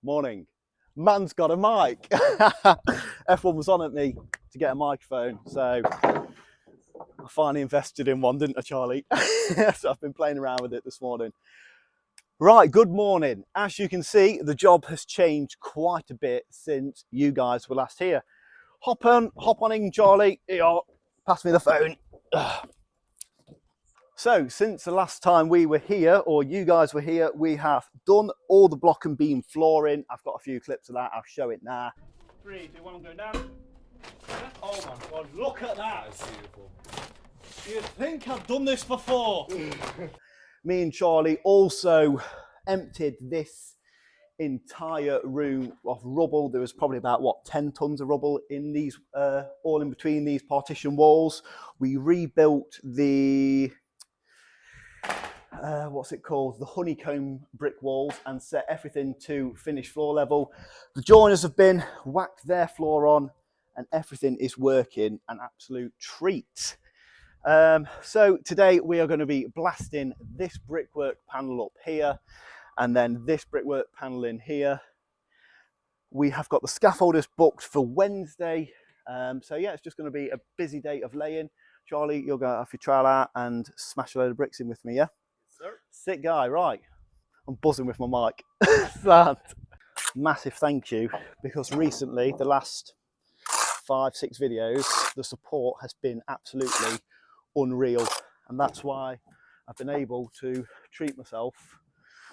Morning. Man's got a mic. F1 was on at me to get a microphone, so I finally invested in one, didn't I, Charlie? So I've been playing around with it this morning. Right, good morning. As you can see, the job has changed quite a bit since you guys were last here. Hop on in, Charlie. Here, pass me the phone. So, since the last time we were here, or you guys were here, we have done all the block and beam flooring. I've got a few clips of that. I'll show it now. 3, 2, 1, I'm going down. Oh my God, look at that. That's beautiful. You'd think I've done this before. Me and Charlie also emptied this entire room of rubble. There was probably about, what, 10 tons of rubble in these, all in between these partition walls. We rebuilt the what's it called, the honeycomb brick walls, and set everything to finished floor level. The joiners have been whacked their floor on and everything is working, an absolute treat. So today we are going to be blasting this brickwork panel up here and then this brickwork panel in here. We have got the scaffolders booked for Wednesday, so yeah, it's just going to be a busy day of laying. Charlie, you'll go off your trailer out and smash a load of bricks in with me, yeah? Sir. Sick guy, right. I'm buzzing with my mic. Massive thank you, because recently, the last 5-6 videos, the support has been absolutely unreal. And that's why I've been able to treat myself,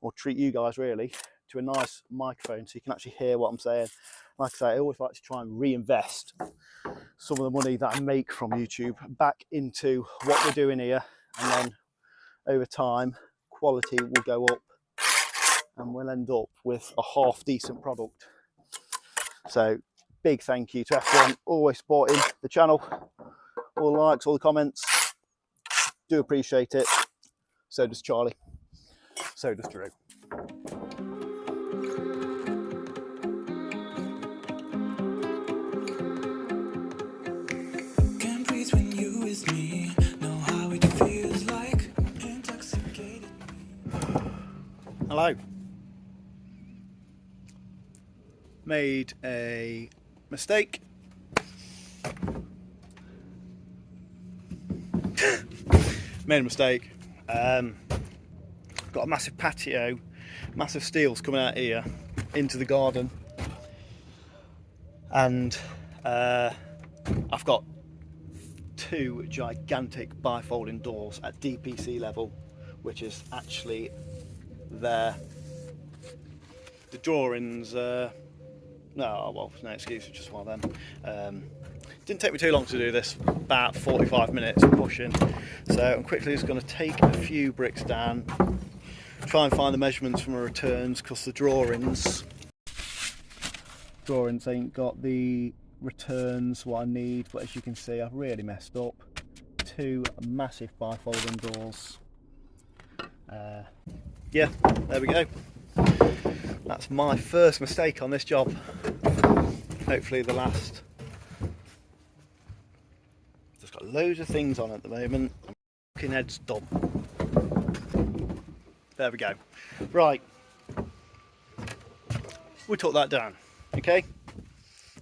or treat you guys really, to a nice microphone so you can actually hear what I'm saying. Like I say, I always like to try and reinvest some of the money that I make from YouTube back into what we're doing here, and then over time quality will go up and we'll end up with a half decent product. So big thank you to F1, always supporting the channel, all the likes, all the comments, do appreciate it. So does Charlie, so does Drew. Hello. Made a mistake. Made a mistake. Got a massive patio, massive steels coming out here into the garden, and I've got 2 gigantic bifolding doors at DPC level, which is actually there. The drawings, no excuse, just one of them. Didn't take me too long to do this, about 45 minutes pushing. So I'm quickly just going to take a few bricks down, try and find the measurements from my returns, because the drawings ain't got the returns what I need. But as you can see, I've really messed up. 2 massive bifolding doors. Yeah, there we go. That's my first mistake on this job. Hopefully the last. Just got loads of things on at the moment. Fucking head's done. There we go. Right. We took that down. Okay.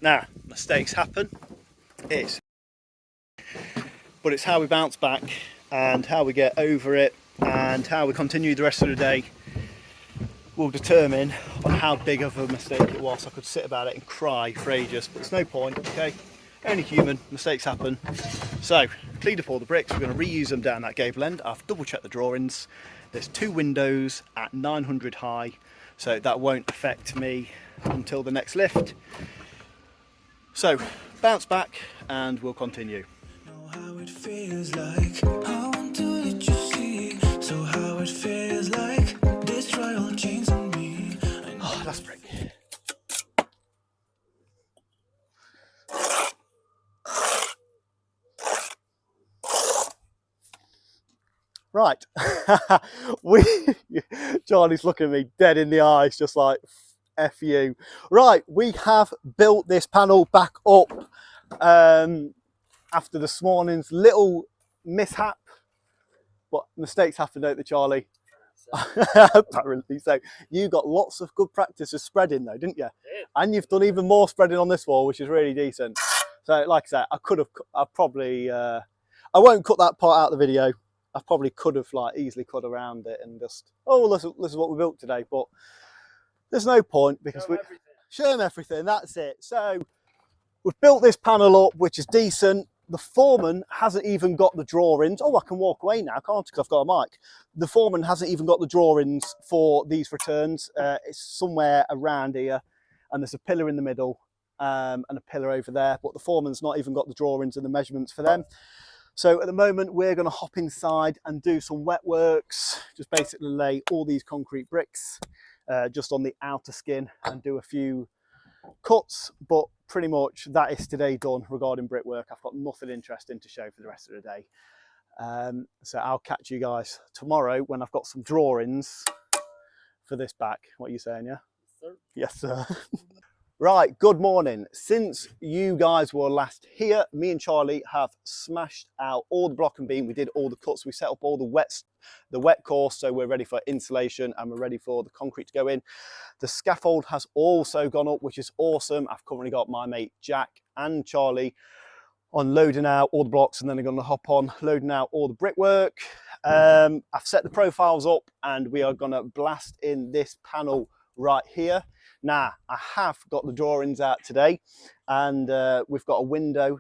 Now, mistakes happen. But it's how we bounce back and how we get over it, and how we continue the rest of the day will determine on how big of a mistake it was. I could sit about it and cry for ages, but there's no point, okay? Only human, mistakes happen. So, cleaned up all the bricks, we're going to reuse them down that gable end. I've double checked the drawings. There's 2 windows at 900 high, so that won't affect me until the next lift. So, bounce back and we'll continue. Know how it feels like. I want to let you see. So how it feels like. This trial chains on me. Oh, that's brick. Right. Charlie's looking at me dead in the eyes, just like F you. Right, we have built this panel back up after this morning's little mishap, but mistakes happen, don't they, Charlie? So Apparently. So you got lots of good practice of spreading though, didn't you? And you've done even more spreading on this wall, which is really decent. So like I said, I probably, I won't cut that part out of the video. I probably could have like easily cut around it and just, oh, this is what we built today. But there's no point because we show them everything. That's it. So we've built this panel up, which is decent. The foreman hasn't even got the drawings. Oh, I can walk away now, can't I? Because I've got a mic. The foreman hasn't even got the drawings for these returns. It's somewhere around here, and there's a pillar in the middle and a pillar over there. But the foreman's not even got the drawings and the measurements for them. So at the moment, we're going to hop inside and do some wet works. Just basically lay all these concrete bricks just on the outer skin and do a few cuts, but pretty much that is today done regarding brickwork. I've got nothing interesting to show for the rest of the day. So I'll catch you guys tomorrow when I've got some drawings for this back. What are you saying, yeah? Yes, sir. Right, good morning. Since you guys were last here, me and Charlie have smashed out all the block and beam. We did all the cuts. We set up all the wet course, so we're ready for insulation and we're ready for the concrete to go in. The scaffold has also gone up, which is awesome. I've currently got my mate Jack and Charlie on loading out all the blocks, and then they're going to hop on loading out all the brickwork. I've set the profiles up and we are going to blast in this panel right here. Now, I have got the drawings out today, and we've got a window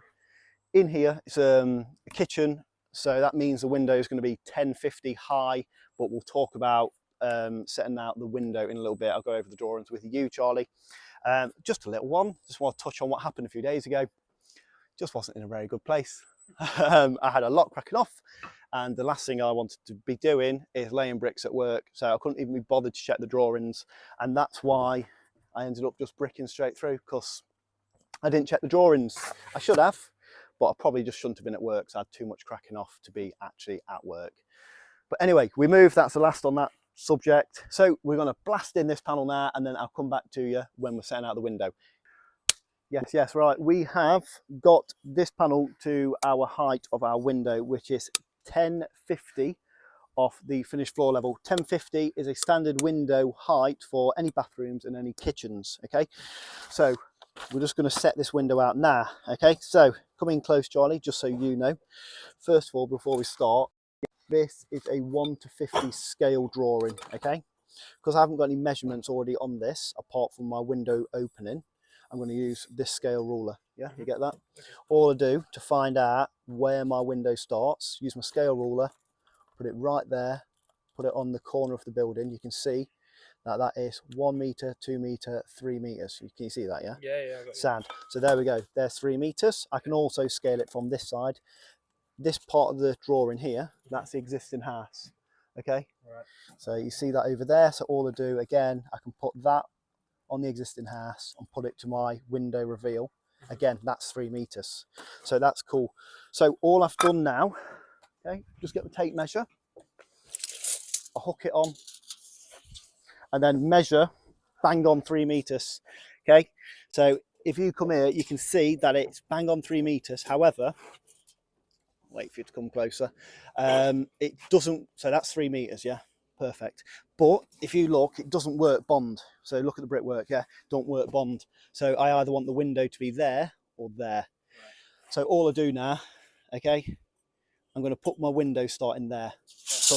in here. It's a kitchen, so that means the window is going to be 1050 high, but we'll talk about setting out the window in a little bit. I'll go over the drawings with you, Charlie. Just a little one. Just want to touch on what happened a few days ago. Just wasn't in a very good place. I had a lot cracking off, and the last thing I wanted to be doing is laying bricks at work, so I couldn't even be bothered to check the drawings, and that's why I ended up just bricking straight through, because I didn't check the drawings. I should have, but I probably just shouldn't have been at work, so I had too much cracking off to be actually at work. But anyway, we moved. That's the last on that subject. So we're going to blast in this panel now, and then I'll come back to you when we're setting out the window. Yes, right. We have got this panel to our height of our window, which is 1050 off the finished floor level. 1050 is a standard window height for any bathrooms and any kitchens. Okay, so we're just going to set this window out now. Okay, so come in close, Charlie, just so you know. First of all, before we start, this is a 1:50 scale drawing. Okay, because I haven't got any measurements already on this apart from my window opening, I'm going to use this scale ruler. Yeah, you get that? All I do to find out where my window starts, use my scale ruler, put it right there, put it on the corner of the building. You can see that that is 1 meter, 2 meter, 3 meters. Can you see that? Yeah. Yeah, I got you. Sand. So there we go. There's 3 meters. I can also scale it from this side. This part of the drawing here, that's the existing house. Okay. Right. So you see that over there. So all I do again, I can put that on the existing house and put it to my window reveal. Again, that's 3 meters. So that's cool. So all I've done now, okay, just get the tape measure, I'll hook it on, and then measure bang on 3 meters. Okay, so if you come here, you can see that it's bang on 3 meters. However, wait for you to come closer. It doesn't, so that's 3 meters, yeah, perfect. But if you look, it doesn't work bond. So look at the brickwork, yeah, don't work bond. So I either want the window to be there or there. Right. So all I do now, okay, I'm going to put my window starting there. So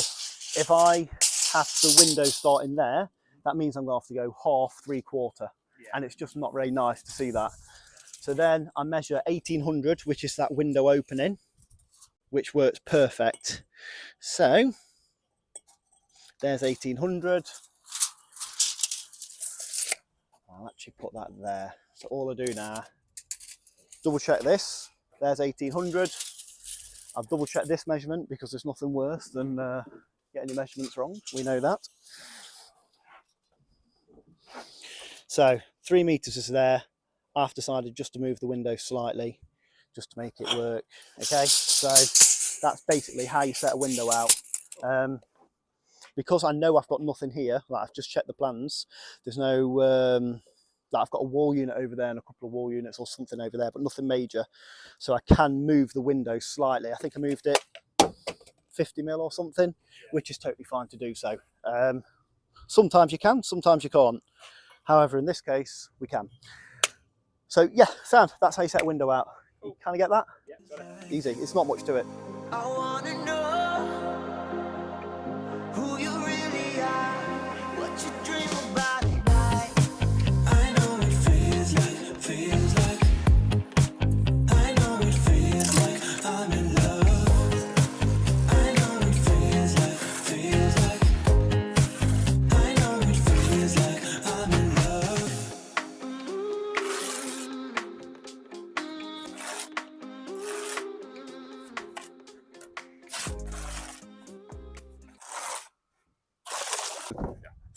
if I have the window starting there, that means I'm going to have to go half, 3/4. Yeah. And it's just not very nice to see that. So then I measure 1800, which is that window opening, which works perfect. So there's 1800. I'll actually put that there. So all I do now, double check this. There's 1800. I've double checked this measurement because there's nothing worse than getting your measurements wrong. We know that. So 3 meters is there. I've decided just to move the window slightly, just to make it work. Okay, so that's basically how you set a window out. Because I know I've got nothing here, like I've just checked the plans, there's no, like I've got a wall unit over there and a couple of wall units or something over there, but nothing major. So I can move the window slightly. I think I moved it 50mm or something, which is totally fine to do so. Sometimes you can, sometimes you can't. However, in this case, we can. So yeah, sound, that's how you set a window out. You kind of get that? Yeah, got it. Easy, it's not much to it. I wanna know who you really are, what you dream about at night. I know it feels like, I know it feels like I'm in love. I know it feels like, I know it feels like I'm in love.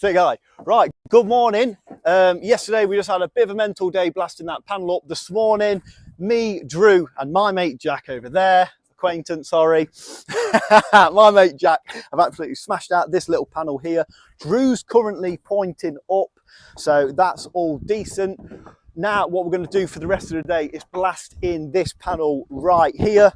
Sick guy. Right, good morning. Yesterday we just had a bit of a mental day blasting that panel up. This morning, me, Drew, and my mate Jack over there, acquaintance, sorry, my mate Jack, have absolutely smashed out this little panel here. Drew's currently pointing up, so that's all decent. Now what we're going to do for the rest of the day is blast in this panel right here.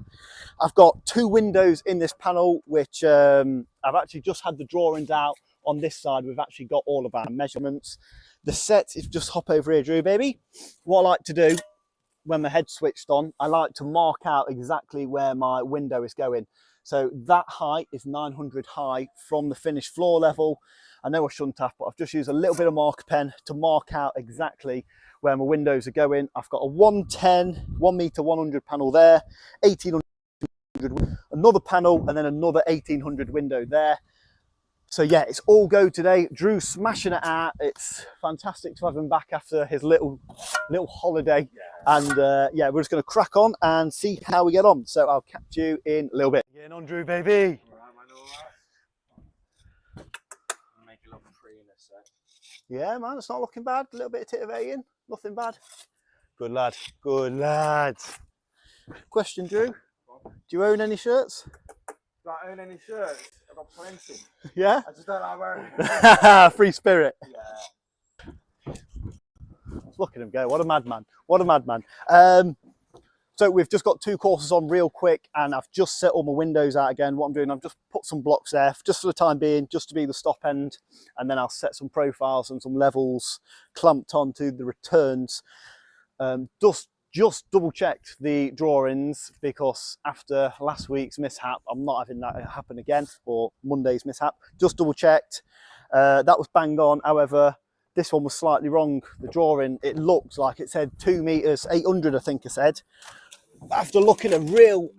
I've got 2 windows in this panel, which I've actually just had the drawings out. On this side, we've actually got all of our measurements. The set is just hop over here, Drew, baby. What I like to do when my head's switched on, I like to mark out exactly where my window is going. So that height is 900 high from the finished floor level. I know I shouldn't have, but I've just used a little bit of marker pen to mark out exactly where my windows are going. I've got a 110, 1 meter 100 panel there, 1800, another panel, and then another 1800 window there. So yeah, it's all go today. Drew's smashing it out. It's fantastic to have him back after his little holiday. Yeah. And yeah, we're just going to crack on and see how we get on. So I'll catch you in a little bit. Getting on, Drew, baby. All right, man, all right. I'll make it look pretty in this set. Yeah, man, it's not looking bad. A little bit of titivating, nothing bad. Good lad, good lad. Question, Drew. Do you own any shirts? Do I own any shirts? I've got plenty. Yeah? I just don't like wearing Free spirit. Yeah. Look at him go. What a madman. What a madman. So we've just got 2 courses on real quick, and I've just set all my windows out again. What I'm doing, I've just put some blocks there just for the time being, just to be the stop end, and then I'll set some profiles and some levels clamped onto the returns. Just double checked the drawings, because after last week's mishap, I'm not having that happen again, or Monday's mishap. Just double checked. That was bang on. However, this one was slightly wrong. The drawing, it looked like it said 2 meters 800, I think I said. After looking a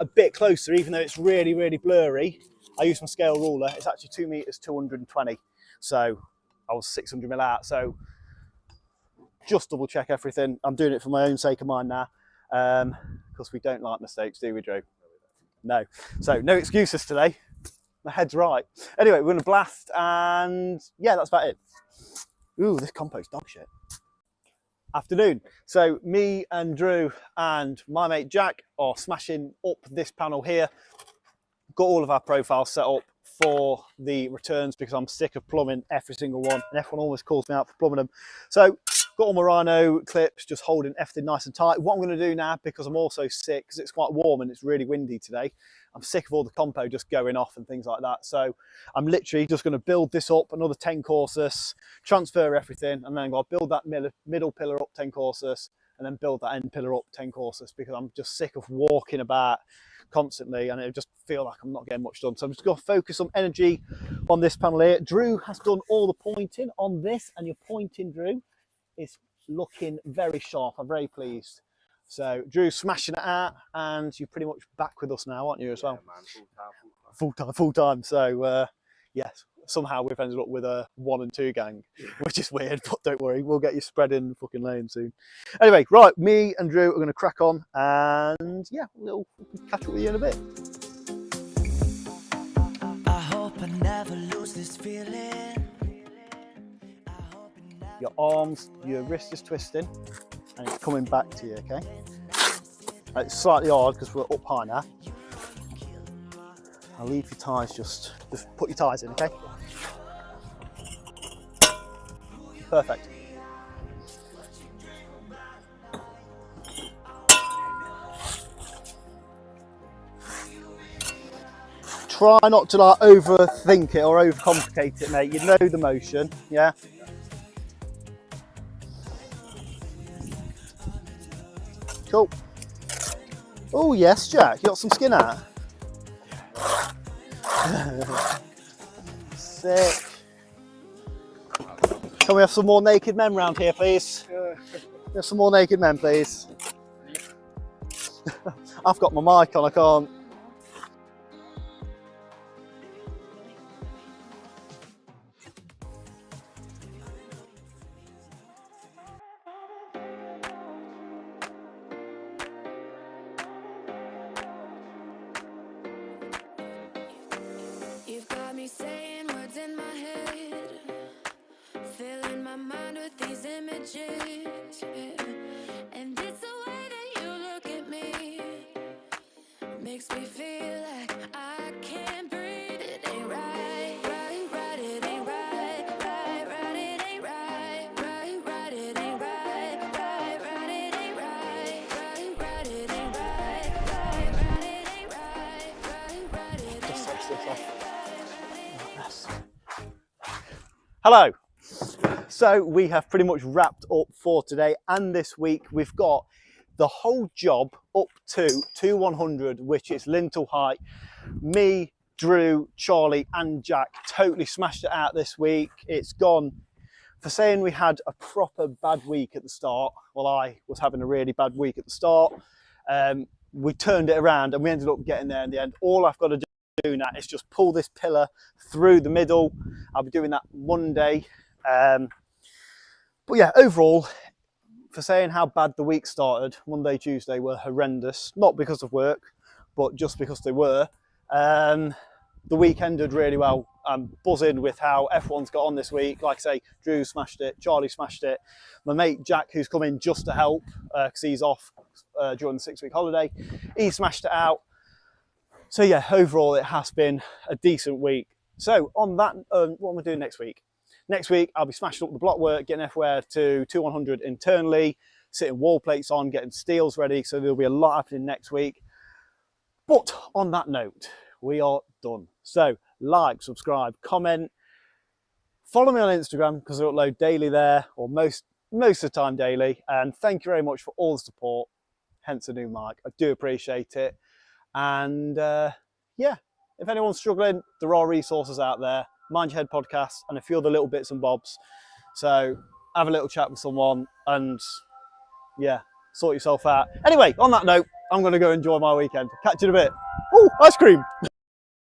bit closer, even though it's really, really blurry, I used my scale ruler. It's actually 2 meters 220. So I was 600 mil out. So just double check everything. I'm doing it for my own sake of mine now, because we don't like mistakes, do we, Drew? No. So no excuses today. My head's right. Anyway, we're going to blast, and yeah, that's about it. Ooh, this compost dog shit. Afternoon. So me and Drew and my mate Jack are smashing up this panel here. Got all of our profiles set up for the returns, because I'm sick of plumbing every single one, and everyone always calls me out for plumbing them. So got all my rhino clips, just holding everything nice and tight. What I'm going to do now, because I'm also sick, because it's quite warm and it's really windy today, I'm sick of all the compo just going off and things like that. So I'm literally just going to build this up, another 10 courses, transfer everything, and then I'm going to build that middle pillar up 10 courses, and then build that end pillar up 10 courses, because I'm just sick of walking about constantly, and it just feel like I'm not getting much done. So I'm just going to focus some energy on this panel here. Drew has done all the pointing on this, and your pointing, Drew, is looking very sharp. I'm very pleased. So Drew's smashing it out, and you're pretty much back with us now, aren't you, as well? Yeah, man, Full time. So yes, somehow we've ended up with a 1 and 2 gang, which is weird, but don't worry, we'll get you spread in the fucking lane soon. Anyway, right, me and Drew are going to crack on, and yeah, we'll catch up with you in a bit. I hope I never lose this feeling. Your arms, your wrist is twisting, and it's coming back to you, okay? It's slightly hard because we're up high now. I'll leave your ties, just put your ties in, okay? Perfect. try not to like overthink it or overcomplicate it, mate. You know the motion, yeah? Cool. Oh yes, Jack, you got some skin out. Sick. Can we have some more naked men round here, please? Have some more naked men, please. I've got my mic on, I can't. You've got me saying words in my head, filling my mind with these images, yeah. And it's the way that you look at me, makes me feel like I can't breathe. It ain't right, right, right, it ain't right, right, right, it ain't right, right, right, it ain't right, right, right, it ain't right, right, right, it ain't right, right, right, it ain't right, right, right, it ain't Just touch this off. Hello. So we have pretty much wrapped up for today and this week. We've got the whole job up to 100, which is lintel height. Me, Drew, Charlie and Jack totally smashed it out this week. It's gone, for saying we had a proper bad week at the start, well, I was having a really bad week at the start. We turned it around and we ended up getting there in the end. All I've got to do now is just pull this pillar through the middle. I'll be doing that Monday. But yeah, overall, for saying how bad the week started, Monday, Tuesday were horrendous. Not because of work, but just because they were. The week ended really well. I'm buzzing with how everyone's got on this week. Like I say, Drew smashed it, Charlie smashed it. My mate Jack, who's come in just to help, because he's off during the 6-week holiday, he smashed it out. So yeah, overall it has been a decent week. So on that, what am I doing next week? Next week, I'll be smashing up the block work, getting everywhere to 100 internally, sitting wall plates on, getting steels ready. So there'll be a lot happening next week. But on that note, we are done. So like, subscribe, comment, follow me on Instagram because I upload daily there, or most of the time daily. And thank you very much for all the support, hence the new mic. I do appreciate it. And yeah, if anyone's struggling, there are resources out there. Mind Your Head podcast and a few other little bits and bobs. So have a little chat with someone and yeah, sort yourself out. Anyway, on that note, I'm going to go enjoy my weekend. Catch you in a bit. Oh, ice cream.